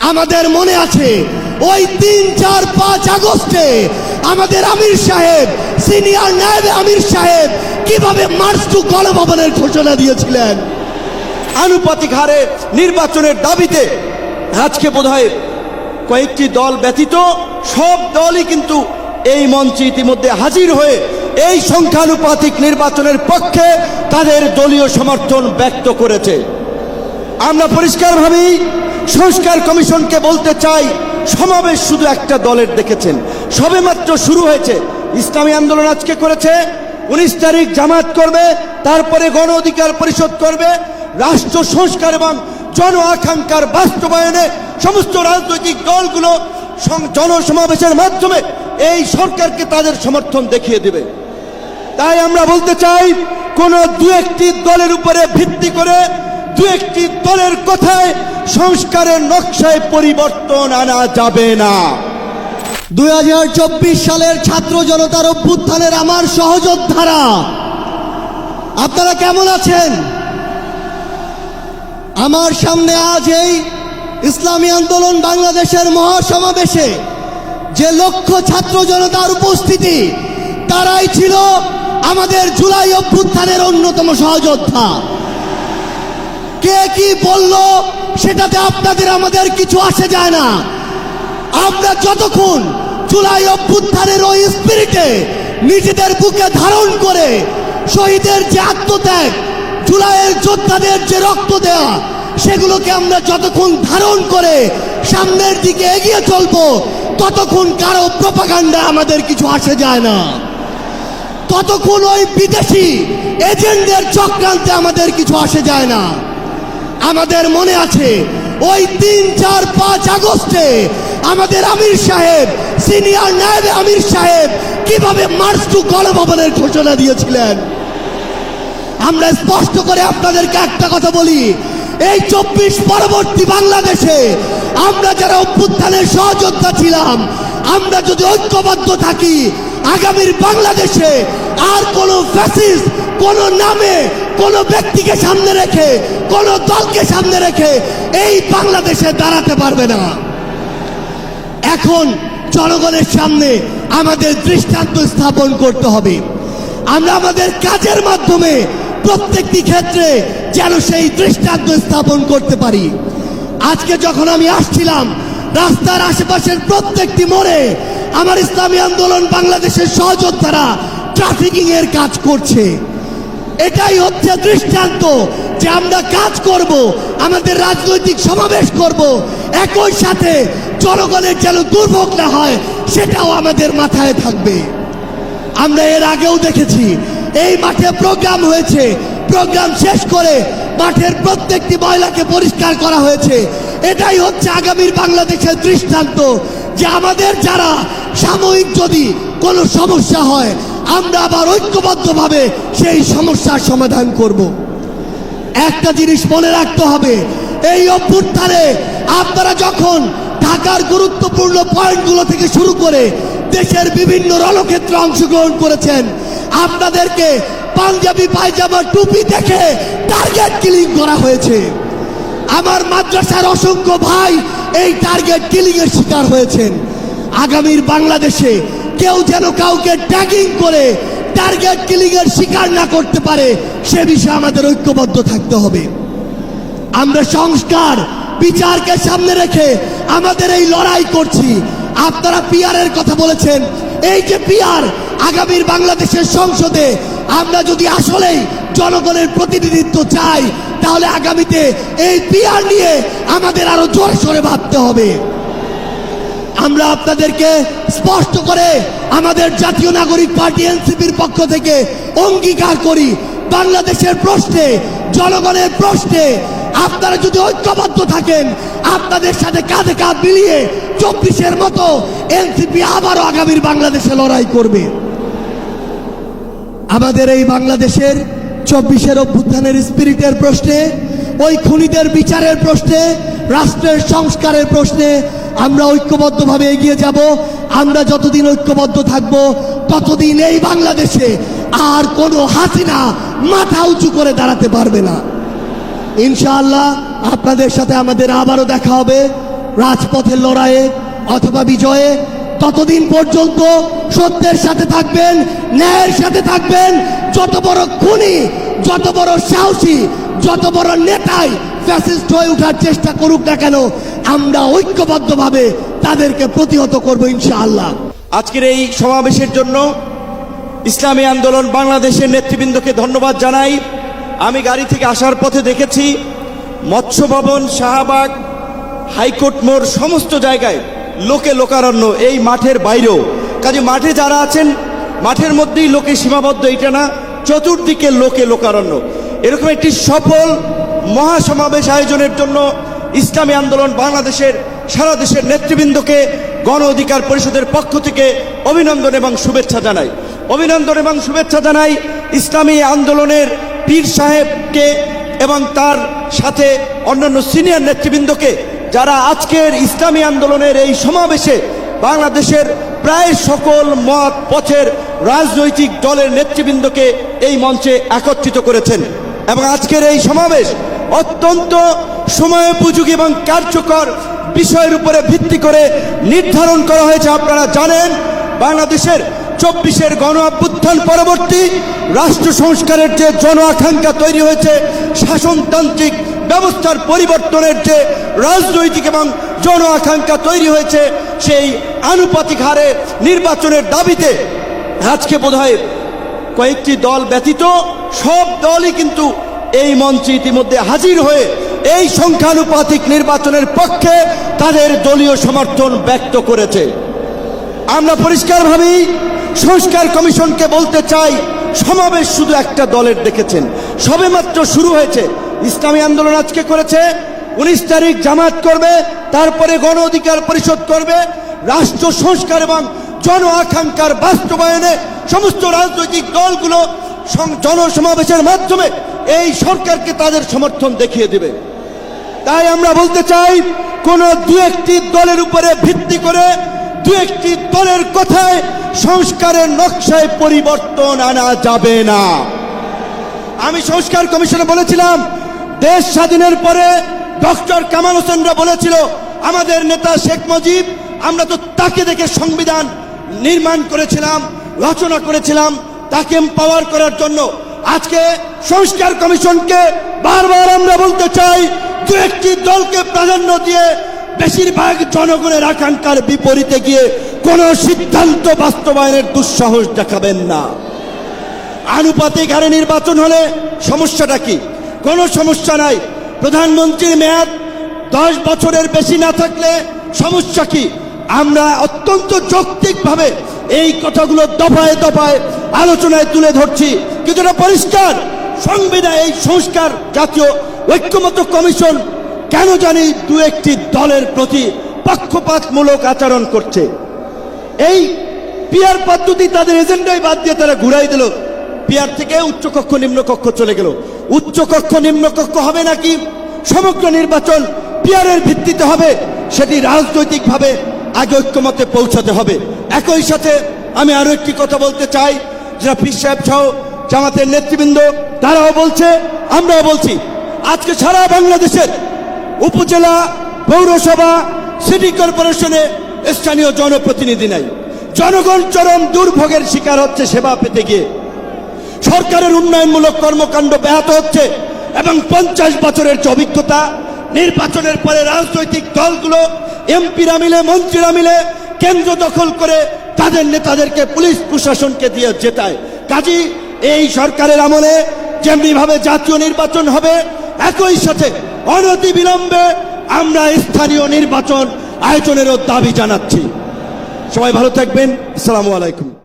আমাদের মনে আছে ওই 3, 4, 5 আগস্টে আমাদের আমির সাহেব, সিনিয়র নায়েব আমির সাহেব কিভাবে মার্চ টু গণভবনের ঘোষণা দিয়েছিলেন। আনুপাতিক হারে নির্বাচনের দাবিতে আজকে বোধহয় কয়েকটি দল ব্যতীত সব দলই কিন্তু এই মঞ্চে ইতিমধ্যে হাজির হয়ে এই সংখ্যানুপাতিক নির্বাচনের পক্ষে তাদের দলীয় সমর্থন ব্যক্ত করেছে। আমরা পরিষ্কারভাবেই সংস্কার কমিশনকে বলতে চাই, সমাবেশ শুধু একটা দলের দেখেছেন, সবেমাত্র শুরু হয়েছে। ইসলামী আন্দোলন আজকে করেছে, 19 তারিখ জামাত করবে, তারপরে গণ অধিকার পরিষদ করবে। রাষ্ট্র সংস্কার এবং জন আকাঙ্ক্ষার বাস্তবায়নে সমস্ত রাজনৈতিক দলগুলো জনসমাবেশের মাধ্যমে এই সরকারকে তাদের সমর্থন দেখিয়ে দেবে। তাই আমরা বলতে চাই, কোন 2-1টি দলের উপরে ভিত্তি করে 2-1টি দলের কথায় সংস্কারের নকশায় পরিবর্তন আনা যাবে না। 2024 সালের ছাত্র জনতার অভ্যুত্থানের আমার সহযোদ্ধারা, আপনারা কেমন আছেন? আমার সামনে আজ এই ইসলামী আন্দোলন বাংলাদেশের মহাসমাবেশে যে লক্ষ ছাত্র জনতার উপস্থিতি, তারাই ছিল আমাদের জুলাই অভ্যুত্থানের অন্যতম সহযোদ্ধা। কে কি বলল সেটাতে আপনাদের আমাদের কিছু আসে যায় না। আমরা যতক্ষণ জুলাই অভ্যুত্থানের ওই স্পিরিটে নিজেদের বুকে ধারণ করে শহীদের যে আত্মত্যাগ, জুলাইয়ের যোদ্ধাদের যে রক্ত দেওয়া, সেগুলোকে আমরা যতক্ষণ ধারণ করে সামনের দিকে এগিয়ে চলবো, ততক্ষণ কারো প্রপাগান্ডা আমাদের কিছু আসে যায় না। ততক্ষণ ওই বিদেশি এজেন্টদের চক্রান্তে আমাদের কিছু আসে যায় না। আমাদের মনে আছে ওই 3, 4, 5 আগস্টে আমাদের আমির সাহেব, সিনিয়র নায়েব আমির সাহেব কিভাবে মার্চ টু গণভবনের ঘোষণা দিয়েছিলেন। আমরা স্পষ্ট করে আপনাদেরকে একটা কথা বলি, এই 24 পরবর্তী বাংলাদেশে আমরা যারা অভ্যুত্থানের সহযোদ্ধা ছিলাম, আমরা যদি ঐক্যবদ্ধ থাকি, আগামীর বাংলাদেশে আর কোন ফ্যাসিস্ট কোন নামে কোন ব্যক্তিকে সামনে রেখে, কোন দলকে সামনে রেখে এই বাংলাদেশে দাঁড়াতে পারবে না। এখন জনগণের সামনে আমাদের দৃষ্টান্ত স্থাপন করতে হবে। আমরা আমাদের কাজের মাধ্যমে প্রত্যেকটি ক্ষেত্রে যেন সেই দৃষ্টান্ত স্থাপন করতে পারি। আজকে যখন আমি আসছিলাম, রাস্তার আশেপাশের প্রত্যেকটি মোড়ে আমার ইসলামী আন্দোলন বাংলাদেশের সহযোদ্ধারা ট্রাফিকিং এর কাজ করছে। এটাই হচ্ছে দৃষ্টান্ত যে আমরা কাজ করব, আমাদের রাজনৈতিক সমাবেশ করব, একই সাথে জনগণের যেন দুর্ভোগ না হয় সেটাও আমাদের মাথায় থাকবে। আমরা এর আগেও দেখেছি এই মাঠে প্রোগ্রাম হয়েছে, প্রোগ্রাম শেষ করে মাঠের প্রত্যেকটি ময়লাকে পরিষ্কার করা হয়েছে। এটাই হচ্ছে আগামীর বাংলাদেশের দৃষ্টান্ত যে আমাদের যারা সাময়িক যদি কোনো সমস্যা হয়, আমরা আবার ঐক্যবদ্ধভাবে সেই সমস্যার সমাধান করব। একটা জিনিস মনে রাখতে হবে, এই অভ্যুত্থানে আপনারা যখন ঢাকার গুরুত্বপূর্ণ পয়েন্টগুলো থেকে শুরু করে দেশের বিভিন্ন রণক্ষেত্রে অংশগ্রহণ করেছেন, আপনাদেরকে পাঞ্জাবি পায়জামা টুপি দেখে টার্গেট কিলিং করা হয়েছে। আমার মাদ্রাসার অসংখ্য ভাই এই টার্গেট কিলিং এর শিকার হয়েছেন। আগামীর বাংলাদেশে কেউ যেন কাউকে ট্যাগিং করে টার্গেট কিলিং এর শিকার না করতে পারে, সে বিষয়ে আমাদের ঐক্যবদ্ধ থাকতে হবে। আমরা সংস্কার বিচারকে সামনে রেখে আমাদের এই লড়াই করছি। আপনারা পিআর এর কথা বলেছেন, এই যে পিআর, আগামীর বাংলাদেশের সংসদে আমরা যদি আসলেই জনগণের প্রতিনিধিত্ব চাই, তাহলে আগামীতে এই পিআর নিয়ে আমাদের আরো জোরে সোরে ভাবতে হবে। আমরা আপনাদেরকে স্পষ্ট করে আমাদের জাতীয় নাগরিক পার্টি এনসিপির পক্ষ থেকে অঙ্গীকার করি, বাংলাদেশের প্রশ্নে, জনগণের প্রশ্নে আপনারা যদি ঐক্যবদ্ধ থাকেন, আপনাদের সাথে কাঁধে কাঁধ মিলিয়ে 24-এর মতো এনসিপি আবারও আগামীর বাংলাদেশে লড়াই করবে। আমাদের এই বাংলাদেশের 24-এর অভ্যুত্থানের স্পিরিটের প্রশ্নে, ওই খুনিদের বিচারের প্রশ্নে, রাষ্ট্রের সংস্কারের প্রশ্নে আমরা ঐক্যবদ্ধভাবে এগিয়ে যাব। আমরা যতদিন ঐক্যবদ্ধ থাকব, ততদিন এই বাংলাদেশে আর কোনো হাসিনা মাথা উঁচু করে দাঁড়াতে পারবে না। ইনশাআল্লাহ আপনাদের সাথে আমাদের আবারও দেখা হবে। রাজপথের লড়াইয়ে অথবা বিজয়ে, ততদিন পর্যন্ত সত্যের সাথে থাকবেন, ন্যায়ের সাথে থাকবেন। যত বড় খুনি, যত বড় সাহসী, যত বড় নেতাই ফ্যাসিস্ট হয়ে ওঠার চেষ্টা করুক না কেন, আমরা ঐক্যবদ্ধভাবে তাদেরকে প্রতিহত করব ইনশাআল্লাহ। আজকের এই সমাবেশের জন্য ইসলামী আন্দোলন বাংলাদেশের নেতৃবৃন্দকে ধন্যবাদ জানাই। আমি গাড়ি থেকে আসার পথে দেখেছি মৎস্য ভবন, শাহবাগ, হাইকোর্ট মোড় সমস্ত জায়গায় লোকে লোকারণ্য, এই মাঠের বাইরেও। কাজে মাঠে যারা আছেন, মাঠের মধ্যেই লোকে সীমাবদ্ধ, এটা না, চতুর্দিকে লোকে লোকারণ্য। এরকম একটি সফল মহাসমাবেশ আয়োজনের জন্য ইসলামী আন্দোলন বাংলাদেশের সারা দেশের নেতৃবৃন্দকে গণ অধিকার পরিষদের পক্ষ থেকে অভিনন্দন এবং শুভেচ্ছা জানাই। অভিনন্দন এবং শুভেচ্ছা জানাই ইসলামী আন্দোলনের পীর সাহেবকে এবং তার সাথে অন্যান্য সিনিয়র নেতৃবৃন্দকে, যারা আজকের ইসলামী আন্দোলনের এই সমাবেশে বাংলাদেশের প্রায় সকল মত পথের রাজনৈতিক দলের নেতৃবৃন্দকে এই মঞ্চে একত্রিত করেছেন। এবং আজকের এই সমাবেশ অত্যন্ত সময়োপযোগী এবং কার্যকর বিষয়ের উপরে ভিত্তি করে নির্ধারণ করা হয়েছে। আপনারা জানেন, বাংলাদেশের 24-এর গণ অভ্যুত্থান পরবর্তী রাষ্ট্র সংস্কারের যে জন আকাঙ্ক্ষা তৈরি হয়েছে, শাসনতান্ত্রিক ব্যবস্থার পরিবর্তনের যে রাজনৈতিক এবং জন আকাঙ্ক্ষা তৈরি হয়েছে, সেই আনুপাতিক হারে নির্বাচনের দাবিতে আজকে বোধহয় কয়েকটি দল ব্যতীত সব দলই কিন্তু এই মঞ্চে ইতিমধ্যে হাজির হয়ে এই সংখ্যানুপাতিক নির্বাচনের পক্ষে তাদের দলীয় সমর্থন ব্যক্ত করেছে। আমরা পরিষ্কারভাবেই সংস্কার কমিশনকে বলতে চাই, সমাবেশ শুধু একটা দলের দেখেছেন, সবেমাত্র শুরু হয়েছে। ইসলামী আন্দোলন আজকে করেছে, 19 তারিখ জামাত করবে, তারপরে গণ অধিকার পরিষদ করবে। রাষ্ট্র সংস্কার এবং জন আকাঙ্ক্ষার বাস্তবায়নে সমস্ত রাজনৈতিক দলগুলো জনসমাবেশের মাধ্যমে এই সরকারকে তাদের সমর্থন দেখিয়ে দেবে। তাই আমরা বলতে চাই, কোন দু একটি দলের উপরে ভিত্তি করে, দু একটি দলের কথায় সংস্কারের নকশায় পরিবর্তন আনা যাবে না। আমি সংস্কার কমিশনে বলেছিলাম, দেশ স্বাধীনের পরে ডক্টর কামাল হোসেনরা বলেছিল, আমাদের নেতা শেখ মুজিব, আমরা তো তাকে দেখে সংবিধান নির্মাণ করেছিলাম, রচনা করেছিলাম, তাকে এম্পাওয়ার করার জন্য। আজকে সংস্কার কমিশনকে বারবার আমরা বলতে চাই, দু একটি দলকে প্রাধান্য দিয়ে বেশিরভাগ জনগণের আকাঙ্ক্ষার বিপরীতে গিয়ে কোন সিদ্ধান্ত বাস্তবায়নের দুঃসাহস দেখাবেন না। আনুপাতিক হারে নির্বাচন হলে সমস্যাটা কি? কোনো সমস্যা নাই। প্রধানমন্ত্রীর মেয়াদ 10 বছরের বেশি না থাকলে সমস্যা কি? আমরা অত্যন্ত যৌক্তিকভাবে এই কথাগুলো দফায় দফায় আলোচনায় তুলে ধরছি, কিন্তু এটা পরিষ্কার, সংবিধান এই সংস্কার জাতীয় ঐক্যমত্য কমিশন কেন জানি দু একটি দলের প্রতি পক্ষপাতমূলক আচরণ করছে। এই পিয়ার পদ্ধতি তাদের এজেন্ডায় বাদ দিয়ে তারা ঘুরাই দিল। পিয়ার থেকে উচ্চকক্ষ নিম্নকক্ষ চলে গেল। উচ্চকক্ষ নিম্নকক্ষ হবে নাকি সমগ্র নির্বাচন পিয়ারের ভিত্তিতে হবে, সেটি রাজনৈতিকভাবে আগে ঐক্যমতে পৌঁছাতে হবে। একই সাথে আমি আরো একটি কথা বলতে চাই, যারা পীর সাহেব সহ জামাতের নেতৃবৃন্দ তারাও বলছে, আমরাও বলছি, আজকে সারা বাংলাদেশের উপজেলা, পৌরসভা, সিটি কর্পোরেশনে স্থানীয় জনপ্রতিনিধি নাই। জনগণ চরম দুর্ভোগের শিকার হচ্ছে সেবা পেতে গিয়ে। সরকারের উন্নয়নমূলক কর্মকাণ্ড ব্যাহত হচ্ছে এবং 50 বছরের যে অভিজ্ঞতা, নির্বাচনের পরে রাজনৈতিক দলগুলো, এমপিরা মিলে, মন্ত্রীরা মিলে কেন্দ্র দখল করে তাদের নেতাদেরকে পুলিশ প্রশাসনকে দিয়ে জেতায়। কাজী এই সরকারের আমলে যেমনি ভাবে জাতীয় নির্বাচন হবে, একই সাথে অনতি বিলম্বে আমরা স্থানীয় নির্বাচন আয়োজনেরও দাবি জানাচ্ছি। সবাই ভালো থাকবেন। আসসালামু আলাইকুম।